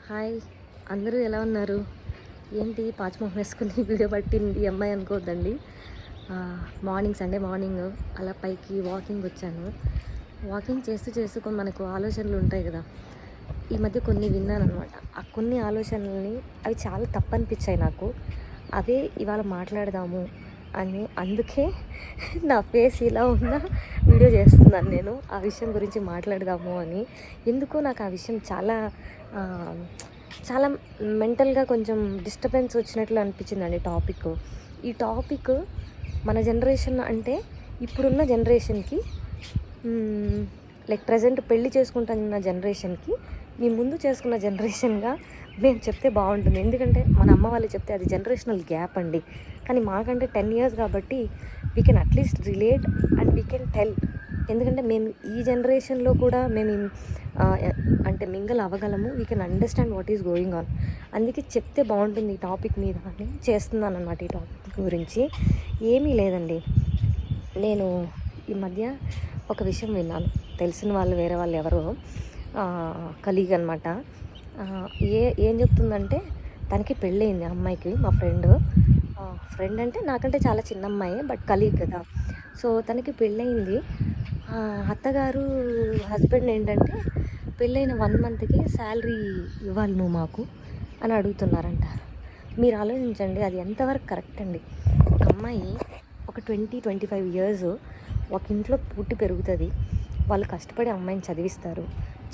Hi, అందరూ ఎలా ఉన్నారు? ఏంటి పాచిమొహం వేసుకుని వీడియో పట్టింది ఈ అమ్మాయి అనుకోవద్దండి. మార్నింగ్ సండే మార్నింగ్ అలా పైకి వాకింగ్ వచ్చాను. వాకింగ్ చేస్తూ చేస్తూ మనకు ఆలోచనలు ఉంటాయి కదా. ఈ మధ్య కొన్ని విన్నానమాట. ఆ కొన్ని ఆలోచనల్ని అవి చాలా తప్పనిపించాయి నాకు. అవే ఇవాళ మాట్లాడదాము అని, అందుకే నా ఫేస్ ఇలా ఉన్న వీడియో చేస్తున్నాను నేను. ఆ విషయం గురించి మాట్లాడదాము అని. ఎందుకో నాకు ఆ విషయం చాలా చాలా మెంటల్గా కొంచెం డిస్టర్బెన్స్ వచ్చినట్లు అనిపించిందండి టాపిక్. ఈ టాపిక్ మన జనరేషన్ అంటే ఇప్పుడున్న జనరేషన్కి, లైక్ ప్రజెంట్ పెళ్ళి చేసుకుంటున్న జనరేషన్కి, మీ ముందు చేసుకున్న జనరేషన్గా మేము చెప్తే బాగుంటుంది. ఎందుకంటే మన అమ్మ వాళ్ళు చెప్తే అది జనరేషనల్ గ్యాప్ అండి. కానీ మాకంటే 10 years కాబట్టి we can at least relate and we can tell. ఎందుకంటే మేము ఈ జనరేషన్లో కూడా మేము అంటే మింగల్ అవ్వగలము. We can understand what is going on. అందుకే చెప్తే బాగుంటుంది ఈ టాపిక్ మీద అని చేస్తున్నాను అనమాట. ఈ టాపిక్ గురించి ఏమీ లేదండి. నేను ఈ మధ్య ఒక విషయం విన్నాను. తెలిసిన వాళ్ళు వేరే వాళ్ళు ఎవరో కలీగ్ అనమాట. ఏం చెప్తుందంటే, తనకి పెళ్ళయింది అమ్మాయికి. మా ఫ్రెండ్ అంటే నాకంటే చాలా చిన్న అమ్మాయి, బట్ కలీగ్ కదా. సో తనకి పెళ్ళయింది. అత్తగారు హస్బెండ్ ఏంటంటే, పెళ్ళైన 1 monthకి శాలరీ ఇవ్వాలి నువ్వు మాకు అని అడుగుతున్నారంట. మీరు ఆలోచించండి, అది ఎంతవరకు కరెక్ట్ అండి. ఒక అమ్మాయి ఒక 20-25 years ఒక ఇంట్లో పుట్టి పెరుగుతుంది. వాళ్ళు కష్టపడి అమ్మాయిని చదివిస్తారు.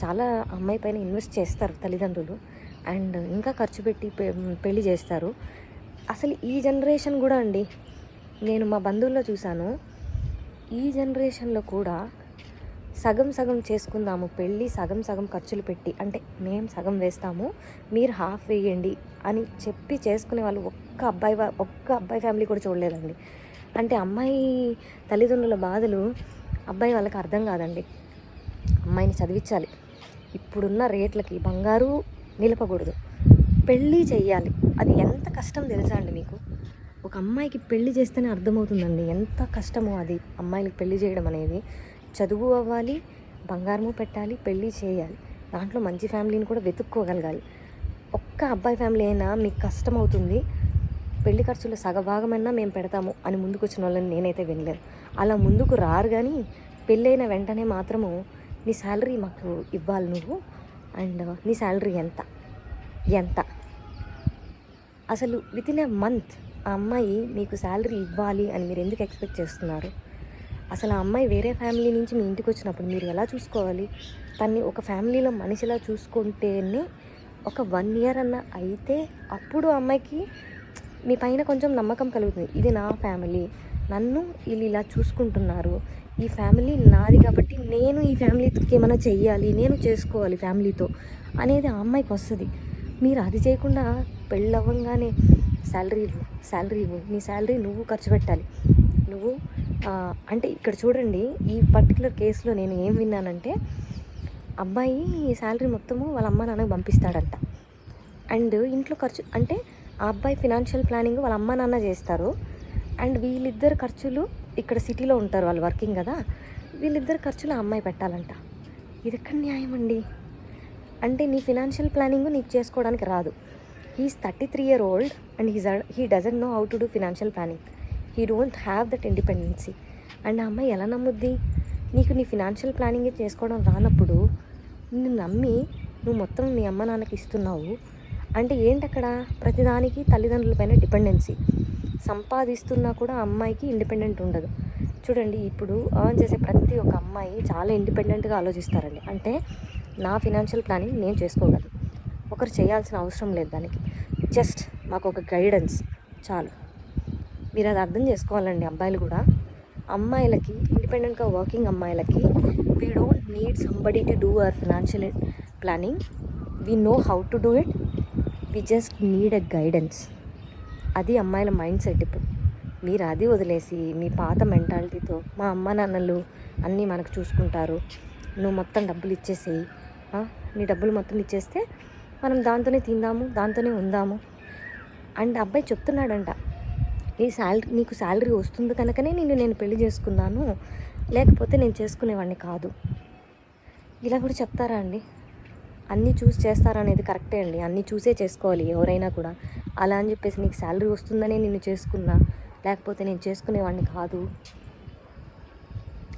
చాలా అమ్మాయి పైన ఇన్వెస్ట్ చేస్తారు తల్లిదండ్రులు. అండ్ ఇంకా ఖర్చు పెట్టి పెళ్లి చేస్తారు. అసలు ఈ జనరేషన్ కూడా అండి, నేను మా బంధువుల్లో చూశాను. ఈ జనరేషన్లో కూడా సగం సగం చేసుకుందాము పెళ్ళి, సగం సగం ఖర్చులు పెట్టి, అంటే మేము సగం వేస్తాము మీరు హాఫ్ వేయండి అని చెప్పి చేసుకునే వాళ్ళు ఒక్క అబ్బాయి ఫ్యామిలీ కూడా చూడలేదండి. అంటే అమ్మాయి తల్లిదండ్రుల బాధలు అబ్బాయి వాళ్ళకి అర్థం కాదండి. అమ్మాయిని చదివించాలి, ఇప్పుడున్న రేట్లకి బంగారు నిలపకూడదు, పెళ్ళి చెయ్యాలి. అది ఎంత కష్టం తెలుసా అండి మీకు? ఒక అమ్మాయికి పెళ్లి చేస్తేనే అర్థమవుతుందండి ఎంత కష్టమో అది. అమ్మాయిలకు పెళ్లి చేయడం అనేది, చదువు అవ్వాలి, బంగారము పెట్టాలి, పెళ్ళి చేయాలి, దాంట్లో మంచి ఫ్యామిలీని కూడా వెతుక్కోగలగాలి. ఒక్క అబ్బాయి ఫ్యామిలీ అయినా మీకు కష్టం అవుతుంది. పెళ్లి ఖర్చులు సగభాగమైనా మేము పెడతాము అని ముందుకు వచ్చిన వాళ్ళని నేనైతే వినలేదు. అలా ముందుకు రారు. కానీ పెళ్ళైన వెంటనే మాత్రము నీ శాలరీ మాకు ఇవ్వాలి నువ్వు, అండ్ నీ శాలరీ ఎంత అసలు వితిన్ ఎ మంత్ ఆ అమ్మాయి మీకు శాలరీ ఇవ్వాలి అని మీరు ఎందుకు ఎక్స్పెక్ట్ చేస్తున్నారు? అసలు ఆ అమ్మాయి వేరే ఫ్యామిలీ నుంచి మీ ఇంటికి వచ్చినప్పుడు మీరు ఎలా చూసుకోవాలి? తన్ని ఒక ఫ్యామిలీలో మనిషిలా చూసుకుంటేనే ఒక 1 year అన్న అయితే అప్పుడు అమ్మాయికి మీ పైన కొంచెం నమ్మకం కలుగుతుంది. ఇది నా ఫ్యామిలీ, నన్ను వీళ్ళు ఇలా చూసుకుంటున్నారు, ఈ ఫ్యామిలీ నాది కాబట్టి నేను ఈ ఫ్యామిలీకి ఏమైనా చెయ్యాలి, నేను చేసుకోవాలి ఫ్యామిలీతో అనేది ఆ అమ్మాయికి వస్తుంది. మీరు అది చేయకుండా పెళ్ళవ్వంగానే శాలరీ ఇవ్వు, నీ శాలరీ నువ్వు ఖర్చు పెట్టాలి నువ్వు. అంటే ఇక్కడ చూడండి, ఈ పర్టికులర్ కేసులో నేను ఏం విన్నానంటే, అబ్బాయి శాలరీ మొత్తము వాళ్ళ అమ్మ నాన్నకు పంపిస్తాడంట. అండ్ ఇంట్లో ఖర్చు అంటే ఆ అబ్బాయి ఫినాన్షియల్ ప్లానింగ్ వాళ్ళ అమ్మ నాన్న చేస్తారు. అండ్ వీళ్ళిద్దరు ఖర్చులు, ఇక్కడ సిటీలో ఉంటారు వాళ్ళు వర్కింగ్ కదా, వీళ్ళిద్దరు ఖర్చులు ఆ అమ్మాయి పెట్టాలంట. ఇది ఎక్కడ న్యాయం అండి? అంటే నీ ఫినాన్షియల్ ప్లానింగ్ నీకు చేసుకోవడానికి రాదు. He's 33 years old and he doesn't know how to do financial planning. He don't have that independency. And ఆ అమ్మాయి ఎలా నమ్ముద్ది? నీకు నీ ఫినాన్షియల్ ప్లానింగ్ చేసుకోవడం రానప్పుడు నిన్ను నమ్మి నువ్వు మొత్తం మీ అమ్మ నాన్నకి ఇస్తున్నావు అంటే ఏంటి? అక్కడ ప్రతిదానికి తల్లిదండ్రులపైన డిపెండెన్సీ. సంపాదిస్తున్నా కూడా అమ్మాయికి ఇండిపెండెంట్ ఉండదు. చూడండి, ఇప్పుడు ఎర్న్ చేసే ప్రతి ఒక్క అమ్మాయి చాలా ఇండిపెండెంట్గా ఆలోచిస్తారండి. అంటే నా ఫినాన్షియల్ ప్లానింగ్ నేను చేసుకోగలను, ఒకరు చేయాల్సిన అవసరం లేదు దానికి. జస్ట్ మాకు ఒక గైడెన్స్ చాలు. మీరు అది అర్థం చేసుకోవాలండి. అబ్బాయిలు కూడా, అమ్మాయిలకి ఇండిపెండెంట్గా వర్కింగ్ అమ్మాయిలకి, we don't need somebody to do our financial planning. We know how to do it, we just need a guidance. అది అమ్మాయిల మైండ్ సెట్. ఇప్పుడు మీరు అది వదిలేసి మీ పాత మెంటాలిటీతో మా అమ్మ నాన్నలు అన్నీ మనకు చూసుకుంటారు, నువ్వు మొత్తం డబ్బులు ఇచ్చేసేయి, నీ డబ్బులు మొత్తం ఇచ్చేస్తే మనం దాంతోనే తిందాము, దాంతోనే ఉందాము. అండ్ అబ్బాయి చెప్తున్నాడంట, నీకు శాలరీ వస్తుంది కనుకనే నేను పెళ్లి చేసుకున్నాను, లేకపోతే నేను చేసుకునేవాడిని కాదు. ఇలా కూడా చెప్తారా అండి? అన్నీ చూసి చేస్తారనేది కరెక్టే అండి. అన్నీ చూసే చేసుకోవాలి ఎవరైనా కూడా. అలా అని చెప్పేసి నీకు శాలరీ వస్తుందనే నిన్ను చేసుకున్నా, లేకపోతే నేను చేసుకునేవాడిని కాదు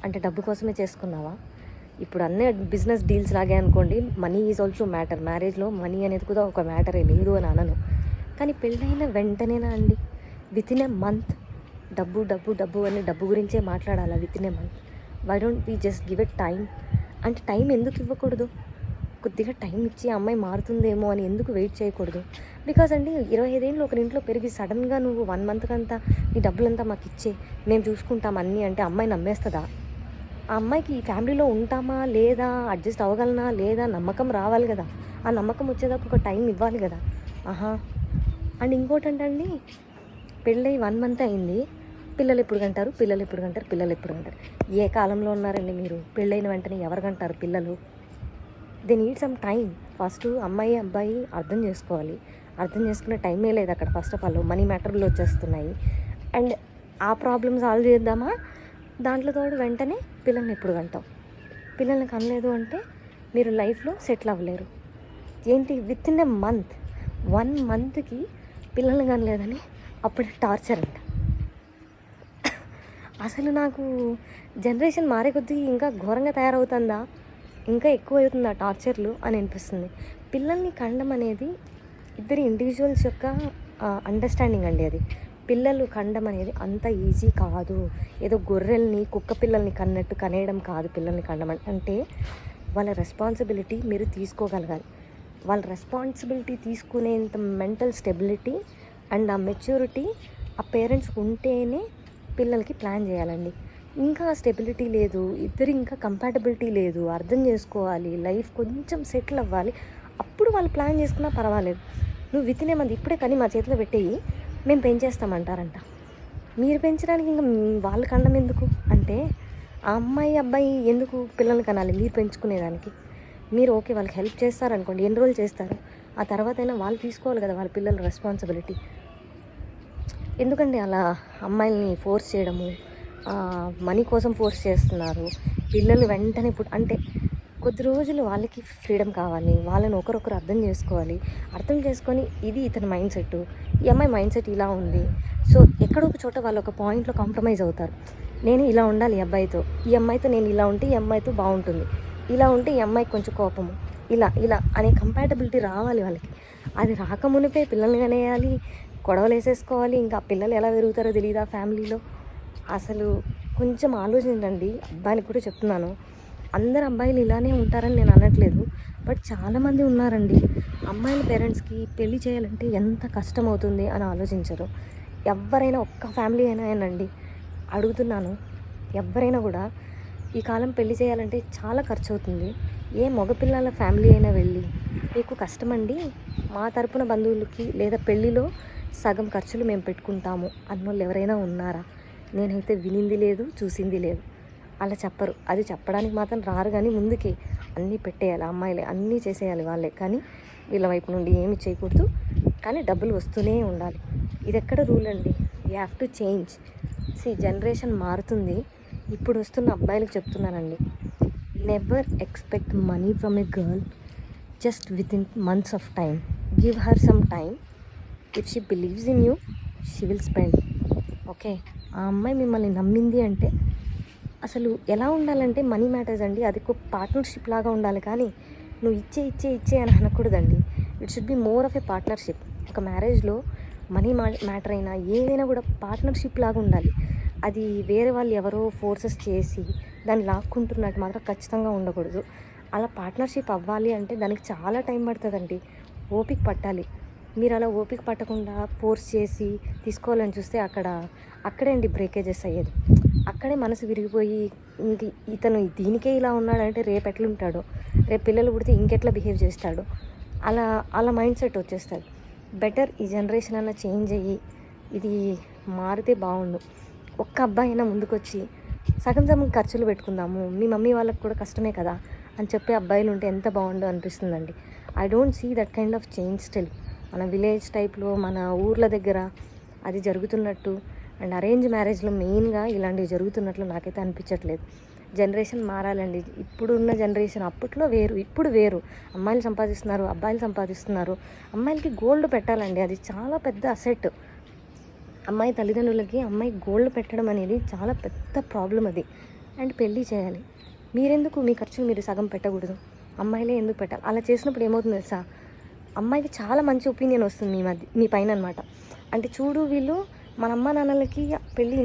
అంటే డబ్బు కోసమే చేసుకున్నావా? ఇప్పుడు అన్నీ బిజినెస్ డీల్స్ లాగే అనుకోండి. Money is also matter. మ్యారేజ్లో మనీ అనేది కూడా ఒక మ్యాటరే, లేదు అని అనను. కానీ పెళ్ళైన వెంటనేనా అండి, వితిన్ ఏ మంత్ డబ్బు డబ్బు డబ్బు అని డబ్బు గురించే మాట్లాడాలా within a month? Why don't we just give it time? అంటే టైం ఎందుకు ఇవ్వకూడదు? కొద్దిగా టైం ఇచ్చి అమ్మాయి మారుతుందేమో అని ఎందుకు వెయిట్ చేయకూడదు? బికాజ్ అండి 25 ఏళ్ళు ఒక ఇంట్లో పెరిగి సడన్గా నువ్వు 1 మంత్కంతా నీ డబ్బులంతా మాకు ఇచ్చే, మేము చూసుకుంటాం అన్నీ అంటే అమ్మాయి నమ్మేస్తుందా? ఆ అమ్మాయికి ఈ ఫ్యామిలీలో ఉంటామా లేదా, అడ్జస్ట్ అవ్వగలనా లేదా నమ్మకం రావాలి కదా. ఆ నమ్మకం వచ్చేదాకా ఒక టైం ఇవ్వాలి కదా. ఆహా. అండ్ ఇంకోటి అండి, పెళ్ళై 1 మంత్ అయింది, పిల్లలు ఎప్పుడు కంటారు, పిల్లలు ఎప్పుడు కంటారు, పిల్లలు ఎప్పుడు కంటారు. ఏ కాలంలో ఉన్నారండి మీరు? పెళ్ళైన వెంటనే ఎవరు కంటారు పిల్లలు? They need some time. First అమ్మాయి అబ్బాయి అర్థం చేసుకోవాలి. అర్థం చేసుకునే టైమే లేదు అక్కడ. ఫస్ట్ ఆఫ్ ఆల్ మనీ మ్యాటర్లు వచ్చేస్తున్నాయి. అండ్ ఆ ప్రాబ్లమ్ సాల్వ్ చేద్దామా, దాంట్లో తోడు వెంటనే పిల్లల్ని ఎప్పుడు కంటాం. పిల్లల్ని కనలేదు అంటే మీరు లైఫ్లో సెటిల్ అవ్వలేరు. ఏంటి విత్ ఇన్ ఎ మంత్, 1 మంత్కి పిల్లల్ని కనలేదని అప్పుడు టార్చర్ అంట. అసలు నాకు జనరేషన్ మారే కొద్దీ ఇంకా ఘోరంగా తయారవుతుందా, ఇంకా ఎక్కువ అవుతుందా టార్చర్లు అని అనిపిస్తుంది. పిల్లల్ని కండం అనేది ఇద్దరి ఇండివిజువల్స్ యొక్క అండర్స్టాండింగ్ అండి. అది పిల్లలు కండం అనేది అంత ఈజీ కాదు. ఏదో గొర్రెల్ని కుక్క పిల్లల్ని కన్నట్టు కనేయడం కాదు. పిల్లల్ని కండం అంటే వాళ్ళ రెస్పాన్సిబిలిటీ మీరు తీసుకోగలగాలి. వాళ్ళ రెస్పాన్సిబిలిటీ తీసుకునేంత మెంటల్ స్టెబిలిటీ అండ్ ఆ మెచ్యూరిటీ ఆ పేరెంట్స్కి ఉంటేనే పిల్లలకి ప్లాన్ చేయాలండి. ఇంకా స్టెబిలిటీ లేదు, ఇద్దరు ఇంకా కంపాటబిలిటీ లేదు, అర్థం చేసుకోవాలి, లైఫ్ కొంచెం సెటిల్ అవ్వాలి, అప్పుడు వాళ్ళు ప్లాన్ చేసుకున్నా పర్వాలేదు. నువ్వు వితినే మంది ఇప్పుడే కానీ మా చేతిలో పెట్టేయి, మేము పెంచేస్తామంటారంట. మీరు పెంచడానికి ఇంకా వాళ్ళు కండం ఎందుకు అంటే, ఆ అమ్మాయి అబ్బాయి ఎందుకు పిల్లల్ని కనాలి మీరు పెంచుకునేదానికి? మీరు ఓకే వాళ్ళకి హెల్ప్ చేస్తారనుకోండి, ఎన్ని రోజులు చేస్తారు, ఆ తర్వాత అయినా వాళ్ళు తీసుకోవాలి కదా వాళ్ళ పిల్లల రెస్పాన్సిబిలిటీ. ఎందుకండి అలా అమ్మాయిల్ని ఫోర్స్ చేయడము, మనీ కోసం ఫోర్స్ చేస్తున్నారు. పిల్లలు వెంటనే అంటే కొద్ది రోజులు వాళ్ళకి ఫ్రీడమ్ కావాలి, వాళ్ళని ఒకరొకరు అర్థం చేసుకోవాలి. అర్థం చేసుకొని ఇది ఇతని మైండ్ సెట్, ఈ అమ్మాయి మైండ్ సెట్ ఇలా ఉంది, సో ఎక్కడో ఒక చోట వాళ్ళు ఒక పాయింట్లో కాంప్రమైజ్ అవుతారు. నేను ఇలా ఉండాలి ఈ అబ్బాయితో, ఈ అమ్మాయితో నేను ఇలా ఉంటే ఈ అమ్మాయితో బాగుంటుంది, ఇలా ఉంటే ఈ అమ్మాయికి కొంచెం కోపము, ఇలా ఇలా అనే కంపాటబిలిటీ రావాలి వాళ్ళకి. అది రాకమునిపే పిల్లల్ని కనేయాలి, గొడవలు వేసేసుకోవాలి. ఇంకా పిల్లలు ఎలా పెరుగుతారో తెలియదా ఫ్యామిలీలో. అసలు కొంచెం ఆలోచించండి. అబ్బాయిని కూడా చెప్తున్నాను, అందరు అబ్బాయిలు ఇలానే ఉంటారని నేను అనట్లేదు, బట్ చాలామంది ఉన్నారండి అమ్మాయిల పేరెంట్స్కి పెళ్లి చేయాలంటే ఎంత కష్టం అవుతుంది అని ఆలోచించరు. ఎవరైనా ఒక్క ఫ్యామిలీ అయినానండి అడుగుతున్నాను, ఎవరైనా కూడా ఈ కాలం పెళ్లి చేయాలంటే చాలా ఖర్చు అవుతుంది. ఏ మగపిల్లల ఫ్యామిలీ అయినా వెళ్ళి మీకు కష్టమండి, మా తరపున బంధువులకి లేదా పెళ్ళిలో సగం ఖర్చులు మేము పెట్టుకుంటాము అన్నోళ్ళు ఎవరైనా ఉన్నారా? నేనైతే వినింది లేదు, చూసింది లేదు. అలా చెప్పరు. అది చెప్పడానికి మాత్రం రారు, కానీ ముందుకి అన్నీ పెట్టేయాలి, అమ్మాయిలే అన్నీ చేసేయాలి వాళ్ళే, కానీ వీళ్ళ వైపు నుండి ఏమి చేయకూడదు, కానీ డబ్బులు వస్తూనే ఉండాలి. ఇది ఎక్కడ రూల్ అండి? You have to change. Generation మారుతుంది. ఇప్పుడు వస్తున్న అబ్బాయిలకు చెప్తున్నానండి, never expect money from a girl just with in months of time. Give her some time. If she believes in you, she will spend. Okay, ఆ అమ్మాయి మిమ్మల్ని నమ్మింది అంటే అసలు ఎలా ఉండాలంటే మనీ మ్యాటర్స్ అండి. అది ఒక పార్ట్నర్షిప్ లాగా ఉండాలి, కానీ నువ్వు ఇచ్చే అని అనకూడదండి. It should be more of a partnership. ఒక మ్యారేజ్లో మనీ మ్యాటర్ అయినా ఏదైనా కూడా పార్ట్నర్షిప్ లాగా ఉండాలి. అది వేరే వాళ్ళు ఎవరో ఫోర్సెస్ చేసి దాన్ని లాక్కుంటున్నట్టు మాత్రం ఖచ్చితంగా ఉండకూడదు. అలా పార్ట్నర్షిప్ అవ్వాలి అంటే దానికి చాలా టైం పడుతుందండి, ఓపిక పట్టాలి. మీరు అలా ఓపిక పట్టకుండా ఫోర్స్ చేసి తీసుకోవాలని చూస్తే అక్కడే అండి బ్రేకేజెస్ అయ్యేది. అక్కడే మనసు విరిగిపోయి ఇంక ఇతను దీనికే ఇలా ఉన్నాడంటే రేపు ఎట్లుంటాడో, రేపు పిల్లలు పుడితే ఇంకెట్లా బిహేవ్ చేస్తాడో, అలా మైండ్ సెట్ వచ్చేస్తుంది. బెటర్ ఈ జనరేషన్ అన్న చేంజ్ అయ్యి ఇది మారితే బాగుండు. ఒక్క అబ్బాయి అయినా ముందుకొచ్చి సగం ఖర్చులు పెట్టుకుందాము, మీ మమ్మీ వాళ్ళకి కూడా కష్టమే కదా అని చెప్పే అబ్బాయిలు ఉంటే ఎంత బాగుండో అనిపిస్తుందండి. I don't see that kind of change still. మన విలేజ్ టైప్లో మన ఊర్ల దగ్గర అది జరుగుతున్నట్టు అండ్ అరేంజ్ మ్యారేజ్లో మెయిన్గా ఇలాంటివి జరుగుతున్నట్లు నాకైతే అనిపించట్లేదు. జనరేషన్ మారాలండి. ఇప్పుడున్న జనరేషన్ అప్పట్లో వేరు, ఇప్పుడు వేరు. అమ్మాయిలు సంపాదిస్తున్నారు, అబ్బాయిలు సంపాదిస్తున్నారు. అమ్మాయిలకి గోల్డ్ పెట్టాలండి, అది చాలా పెద్ద అసెట్. అమ్మాయి తల్లిదండ్రులకి అమ్మాయి గోల్డ్ పెట్టడం అనేది చాలా పెద్ద ప్రాబ్లం అది. అండ్ పెళ్ళి చేయాలి. మీరెందుకు మీ ఖర్చులు మీరు సగం పెట్టకూడదు? అమ్మాయిలే ఎందుకు పెట్టాలి? అలా చేసినప్పుడు ఏమవుతుంది తెలుసా, అమ్మాయికి చాలా మంచి ఒపీనియన్ వస్తుంది మీ పైన అనమాట. అంటే చూడు, వీళ్ళు మన అమ్మ నాన్నలకి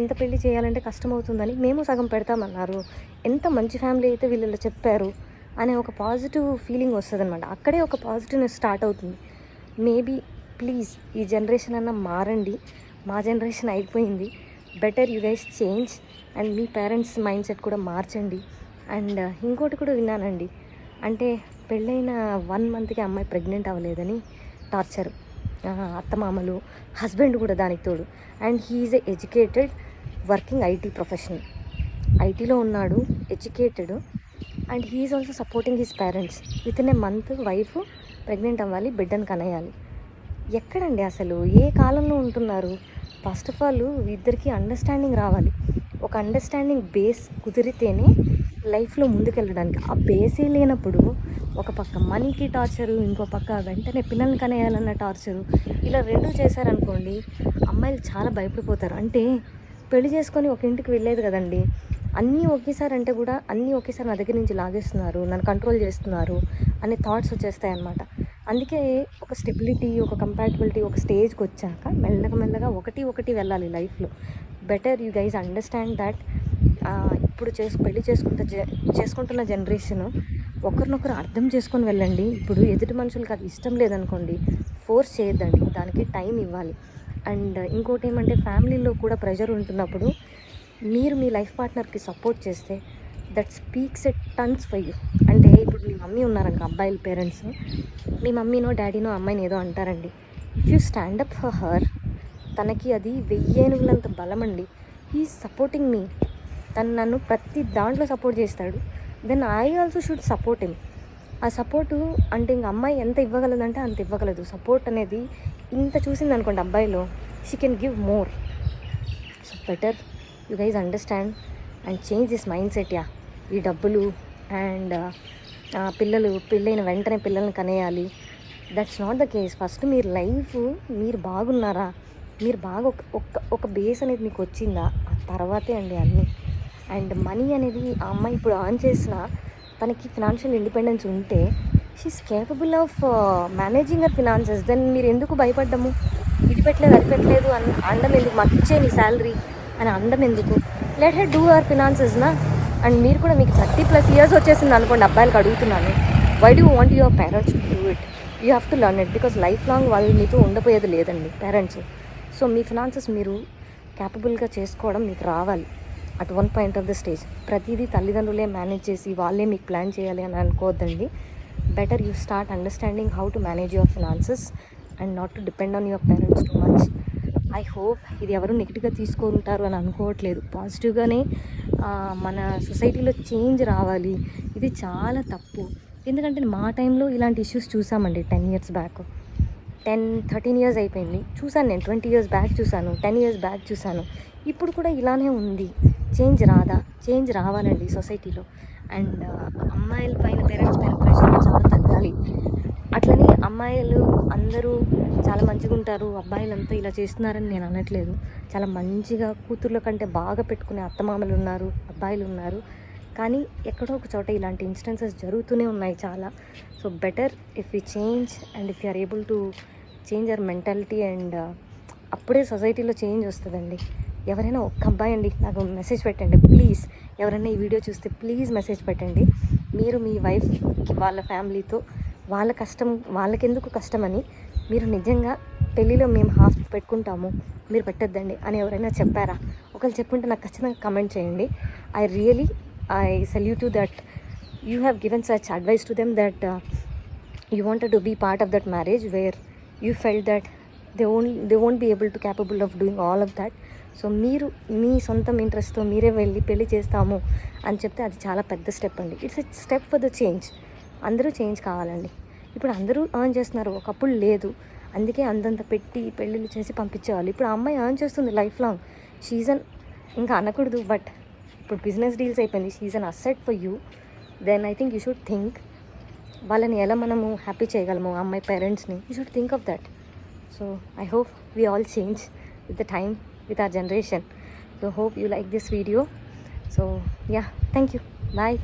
ఇంత పెళ్ళి చేయాలంటే కష్టమవుతుందని మేము సగం పెడతామన్నారు, ఎంత మంచి ఫ్యామిలీ అయితే వీళ్ళు చెప్పారు అనే ఒక పాజిటివ్ ఫీలింగ్ వస్తుంది అనమాట. అక్కడే ఒక పాజిటివ్నెస్ స్టార్ట్ అవుతుంది. మేబీ ప్లీజ్ ఈ జనరేషన్ అన్న మారండి. మా జనరేషన్ అయిపోయింది. Better you guys change and me parents mind set కూడా మార్చండి. అండ్ ఇంకోటి కూడా విన్నానండి, అంటే పెళ్ళైన 1 monthకి అమ్మాయి ప్రెగ్నెంట్ అవ్వలేదని టార్చర్, అత్తమామలు, హస్బెండ్ కూడా దానికి తోడు. And he's a educated working IT professional, ఐటీలో ఉన్నాడు, educated. And he's also supporting his parents. Within a month wife pregnant అవ్వాలి, బిడ్డను కనేయాలి. ఎక్కడండి అసలు, ఏ కాలంలో ఉంటున్నారు? ఫస్ట్ ఆఫ్ ఆల్ ఇద్దరికి అండర్స్టాండింగ్ రావాలి. ఒక అండర్స్టాండింగ్ బేస్ కుదిరితేనే లైఫ్లో ముందుకెళ్ళడానికి. ఆ బేసే లేనప్పుడు ఒక పక్క మనీకి టార్చరు, ఇంకో పక్క వెంటనే పిల్లల్ని కనేయాలన్న టార్చరు, ఇలా 2 చేశారనుకోండి అమ్మాయిలు చాలా భయపడిపోతారు. అంటే పెళ్లి చేసుకొని ఒక ఇంటికి వెళ్ళేది కదండి, అన్నీ ఒకేసారి అంటే కూడా అన్నీ ఒకేసారి నా దగ్గర నుంచి లాగేస్తున్నారు, నన్ను కంట్రోల్ చేస్తున్నారు అనే థాట్స్ వచ్చేస్తాయి అన్నమాట. అందుకే ఒక స్టెబిలిటీ, ఒక కంపాటబిలిటీ ఒక స్టేజ్కి వచ్చాక మెల్లగా ఒకటి వెళ్ళాలి లైఫ్లో. Better you guys understand that. ఇప్పుడు పెళ్లి చేసుకుంటున్న జనరేషన్ ఒకరినొకరు అర్థం చేసుకొని వెళ్ళండి. ఇప్పుడు ఎదుటి మనుషులకు అది ఇష్టం లేదనుకోండి, ఫోర్స్ చేయొద్దండి, దానికి టైం ఇవ్వాలి. అండ్ ఇంకోటి ఏమంటే, ఫ్యామిలీలో కూడా ప్రెషర్ ఉంటున్నప్పుడు మీరు మీ లైఫ్ పార్ట్నర్కి సపోర్ట్ చేస్తే that speaks a turns for you. అంటే ఇప్పుడు మీ మమ్మీ ఉన్నారంక, అబ్బాయిల పేరెంట్స్, మీ మమ్మీనో డాడీనో అమ్మాయిని ఏదో అంటారండి. If you stand up for her, తనకి అది 1000 ఏనుగులంత బలం అండి. హీ సపోర్టింగ్ మీ, తను నన్ను ప్రతి దాంట్లో సపోర్ట్ చేస్తాడు. Then I also should support him. ఆ సపోర్టు అంటే ఇంక అమ్మాయి ఎంత ఇవ్వగలదంటే అంత ఇవ్వగలదు. సపోర్ట్ అనేది ఇంత చూసింది అనుకోండి అబ్బాయిలో, she can give more. So better you guys understand and change this mindset. ఈ డబ్బులు అండ్ పిల్లలు, పెళ్ళైన వెంటనే పిల్లల్ని కనేయాలి, that's not the case. First మీరు లైఫ్ మీరు బాగున్నారా, మీరు బాగా ఒక బేస్ అనేది మీకు వచ్చిందా, ఆ తర్వాతే అండి అన్నీ. అండ్ మనీ అనేది ఆ అమ్మాయి ఇప్పుడు ఆన్ చేసిన, తనకి ఫినాన్షియల్ ఇండిపెండెన్స్ ఉంటే she's capable of managing her finances. Then మీరు ఎందుకు భయపడ్డము, ఇది పెట్టలేదు అది పెట్టలేదు అని అండం ఎందుకు, మాకు ఇచ్చే నీ శాలరీ అని అండం ఎందుకు? లెట్ హర్ డూ అవర్ ఫినాన్సెస్నా. అండ్ మీరు కూడా, మీకు 30+ years వచ్చేసింది అనుకోండి, అబ్బాయిలకు అడుగుతున్నాను, why do want your parents to do it? You have to learn it, because lifelong వాళ్ళు మీతో ఉండపోయేది లేదండి పేరెంట్స్. సో మీ ఫినాన్సెస్ మీరు క్యాపబుల్గా చేసుకోవడం మీకు రావాలి at one point of the stage. ప్రతిదీ తల్లిదండ్రులే మేనేజ్ చేసి వాళ్ళే మీకు ప్లాన్ చేయాలి అని అనుకోవద్దండి. Better you start understanding how to manage your finances and not to depend on your parents too much. I hope ఇది ఎవరు నెగిటివ్గా తీసుకుంటారు అని అనుకోవట్లేదు. పాజిటివ్గానే మన సొసైటీలో చేంజ్ రావాలి. ఇది చాలా తప్పు. ఎందుకంటే మా టైంలో ఇలాంటి ఇష్యూస్ చూసామండి 10 years బ్యాక్. 10-13 years అయిపోయింది, చూసాను నేను. 20 years బ్యాక్ చూసాను, 10 years బ్యాక్ చూసాను. ఇప్పుడు కూడా ఇలానే ఉంది. చేంజ్ రాదా? చేంజ్ రావాలండి సొసైటీలో. అండ్ అమ్మాయిల పైన, పేరెంట్స్ పైన ప్రెషర్ చాలా తగ్గాలి. అట్లనే అమ్మాయిలు అందరూ చాలా మంచిగా ఉంటారు, అబ్బాయిలంతా ఇలా చేస్తున్నారని నేను అనట్లేదు. చాలా మంచిగా కూతుర్ల కంటే బాగా పెట్టుకునే అత్తమామలు ఉన్నారు, అబ్బాయిలు ఉన్నారు. కానీ ఎక్కడో ఒక చోట ఇలాంటి ఇన్స్టెన్సెస్ జరుగుతూనే ఉన్నాయి చాలా. So better if you change and if you are able to change our mentality, and అప్పుడే సొసైటీలో చేంజ్ వస్తుందండి. ఎవరైనా ఒక్క అబ్బాయి అండి నాకు మెసేజ్ పెట్టండి ప్లీజ్. ఎవరైనా ఈ వీడియో చూస్తే ప్లీజ్ మెసేజ్ పెట్టండి. మీరు మీ వైఫ్కి, వాళ్ళ ఫ్యామిలీతో, వాళ్ళ కష్టం వాళ్ళకెందుకు కష్టమని మీరు నిజంగా పెళ్ళిలో మేము హాఫ్ పెట్టుకుంటాము మీరు పెట్టద్దండి అని ఎవరైనా చెప్పారా? ఒకళ్ళు చెప్పుంటే నాకు ఖచ్చితంగా కమెంట్ చేయండి. I salute you that you have given such advice to them, that you wanted to be part of that marriage where you felt that they won't be able to capable of doing all of that. So మీరు మీ సొంతం ఇంట్రెస్ట్తో మీరే వెళ్ళి పెళ్లి చేస్తాము అని చెప్తే అది చాలా పెద్ద స్టెప్ అండి. It's a step for the change. అందరూ చేంజ్ కావాలండి. ఇప్పుడు అందరూ ఎర్న్ చేస్తున్నారు, ఒకప్పుడు లేదు. అందుకే అంతంత పెట్టి పెళ్ళిళ్ళు చేసి పంపించేవాళ్ళు. ఇప్పుడు ఆ అమ్మాయి ఎర్న్ చేస్తుంది లైఫ్ లాంగ్. షీజన్ ఇంకా అనకూడదు, బట్ ఇప్పుడు బిజినెస్ డీల్స్ అయిపోయింది, she is an asset for you, then I think you should think వాళ్ళని ఎలా మనము హ్యాపీ చేయగలము, ఆ అమ్మాయి పేరెంట్స్ని. You should think of that. So I hope we all change with the time, with our generation. So hope you like this video. So yeah, thank you, bye.